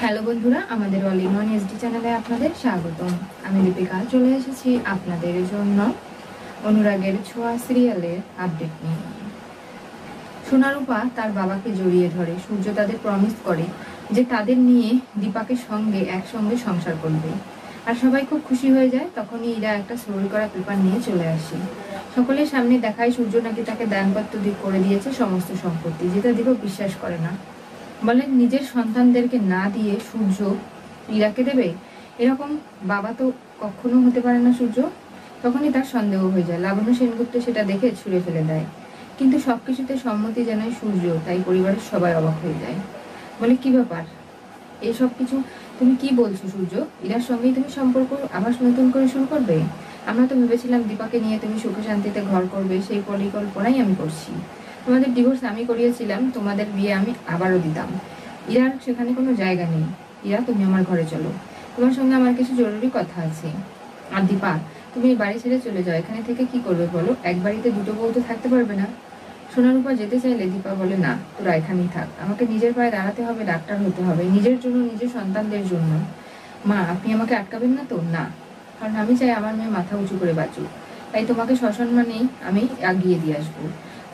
Hello বন্ধুরা, আমাদের all in one SD চ্যানেলে আপনাদের স্বাগতম। আমি দীপিকা চলে এসেছি আপনাদের জন্য অনুরাগের ছোঁয়া সিরিয়ালের আপডেট নিয়ে। সোনারূপা তার বাবাকে জড়িয়ে ধরে। সূর্য তাদের প্রমিস করে যে তাদের নিয়ে দীপাকে সঙ্গে একসঙ্গে সংসার করবে, আর সবাই খুব খুশি হয়ে যায়। তখনই ইরা একটা সই করা পেপার নিয়ে চলে আসে। সকলের সামনে দেখায় সূর্য নাকি তাকে দানপত্র করে দিয়েছে সমস্ত সম্পত্তি, যেটা দীপক বিশ্বাস করে না। বলেন নিজের সন্তানদেরকে না দিয়ে সূর্য ইরাকে দেবে, এরকম বাবা তো কখনো হতে পারে না সূর্য। তখনই তার সন্দেহ হয়ে যায়। লাবণ্য সেনগুপ্ত সেটা দেখে ছুঁড়ে ফেলে দেয়, কিন্তু সবকিছুতে সম্মতি জানায় সূর্য। তাই পরিবারের সবাই অবাক হয়ে যায়, বলে কি ব্যাপার, এই সব কিছু তুমি কি বলছো সূর্য? ইরার সঙ্গেই তুমি সম্পর্ক আবার নতুন করে শুরু করবে? আমরা তো ভেবেছিলাম দীপাকে নিয়ে তুমি সুখে শান্তিতে ঘর করবে, সেই পরিকল্পনাই আমি করছি। তোমাদের ডিভোর্স আমি করিয়েছিলাম, তোমাদের বিয়ে আমি আবারও দিতাম। ইরার সেখানে কোনো জায়গা নেই। ইরা, তুমি আমার ঘরে চলো, তোমার সঙ্গে আমার কিছু জরুরি কথা আছে। আর দীপা, তুমি এই বাড়ি ছেড়ে চলে যাও। এখানে থেকে কি করবে বলো? এক বাড়িতে দুটো বউ তো থাকতে পারবে না। সোনারূপা যেতে চাইলে দীপা বলে, না, তোরা এখানেই থাক। আমাকে নিজের পায়ে দাঁড়াতে হবে, ডাক্তার হতে হবে, নিজের জন্য, নিজের সন্তানদের জন্য। মা, আপনি আমাকে আটকাবেন না তো? না, কারণ আমি চাই আমার মেয়ে মাথা উঁচু করে বাঁচুক। তাই তোমাকে সসম্মানেই আমি আগিয়ে দিয়ে আসবো।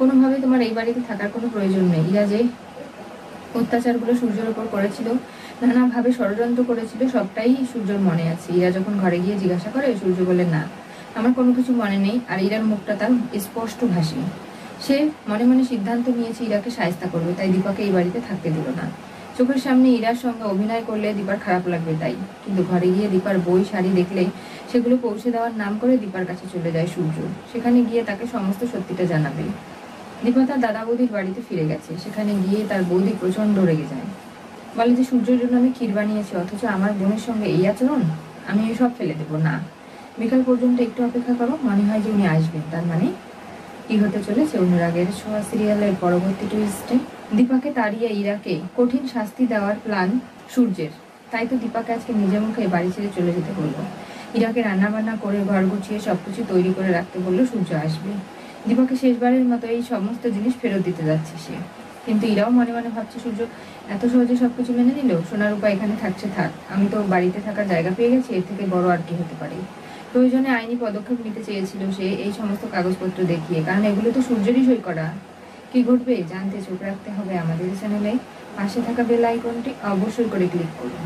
কোনোভাবে তোমার এই বাড়িতে থাকার কোনো প্রয়োজন নেই। ইরা যে অত্যাচারগুলো সূর্যের উপর করেছিল, নানাভাবে ষড়যন্ত্র করেছিল, সবটাই সূর্যর মনে আছে। ইরা যখন ঘরে গিয়ে জিজ্ঞাসা করে, সূর্য বলে, না, আমার কোনো কিছু মনে নেই। আর ইরার মুখটা তার স্পষ্ট ভাষী। সে মনে মনে সিদ্ধান্ত নিয়েছে ইরাকে শায়েস্তা করবে, তাই দীপাকে এই বাড়িতে থাকতে দিল না। চোখের সামনে ইরার সঙ্গে অভিনয় করলে দীপার খারাপ লাগবে তাই। কিন্তু ঘরে গিয়ে দীপার বই শাড়ি দেখলে সেগুলো পৌঁছে দেওয়ার নাম করে দীপার কাছে চলে যায় সূর্য। সেখানে গিয়ে তাকে সমস্ত সত্যিটা জানাবে। দীপা তার দাদা বৌদির বাড়িতে ফিরে গেছে। সেখানে গিয়ে তার বৌদি প্রচন্ড রেগে যায়, বলে যে সূর্যের জন্য আমি ক্ষীর বানিয়েছি, অথচ আমার বোনের সঙ্গে এই আচরণ, আমি এসব ফেলে দেবো না। বিকাল পর্যন্ত একটু অপেক্ষা করো, মনে হয় যে উনি আসবেন। তার মানে কি হতে চলেছে অনুরাগের ছোঁয়া সিরিয়ালের পরবর্তী টুইস্টে? দীপাকে তাড়িয়ে ইরাকে কঠিন শাস্তি দেওয়ার প্ল্যান সূর্যের। তাই তো দীপাকে আজকে নিজের মুখে বাড়ি ছেড়ে চলে যেতে বললো। ইরাকে রান্না বান্না করে ঘর গুছিয়ে সবকিছু তৈরি করে রাখতে বললো, সূর্য আসবে। দীপাকে শেষবারের মতো এই সমস্ত জিনিস ফেরত দিতে যাচ্ছে সে। কিন্তু ইরাও মনে মনে ভাবছে, সূর্য এত সহজে সবকিছু মেনে নিল? সোনারূপা এখানে থাকছে থাক, আমি তো বাড়িতে থাকার জায়গা পেয়ে গেছি, এর থেকে বড় আর কি হতে পারে। প্রয়োজনে আইনি পদক্ষেপ নিতে চেয়েছিল সে এই সমস্ত কাগজপত্র দেখিয়ে, কারণ এগুলো তো সূর্যেরই সই করা। কি ঘটবে জানতে চোখ রাখতে হবে আমাদের চ্যানেলে। পাশে থাকা বেল আইকনটি অবশ্যই করে ক্লিক করুন।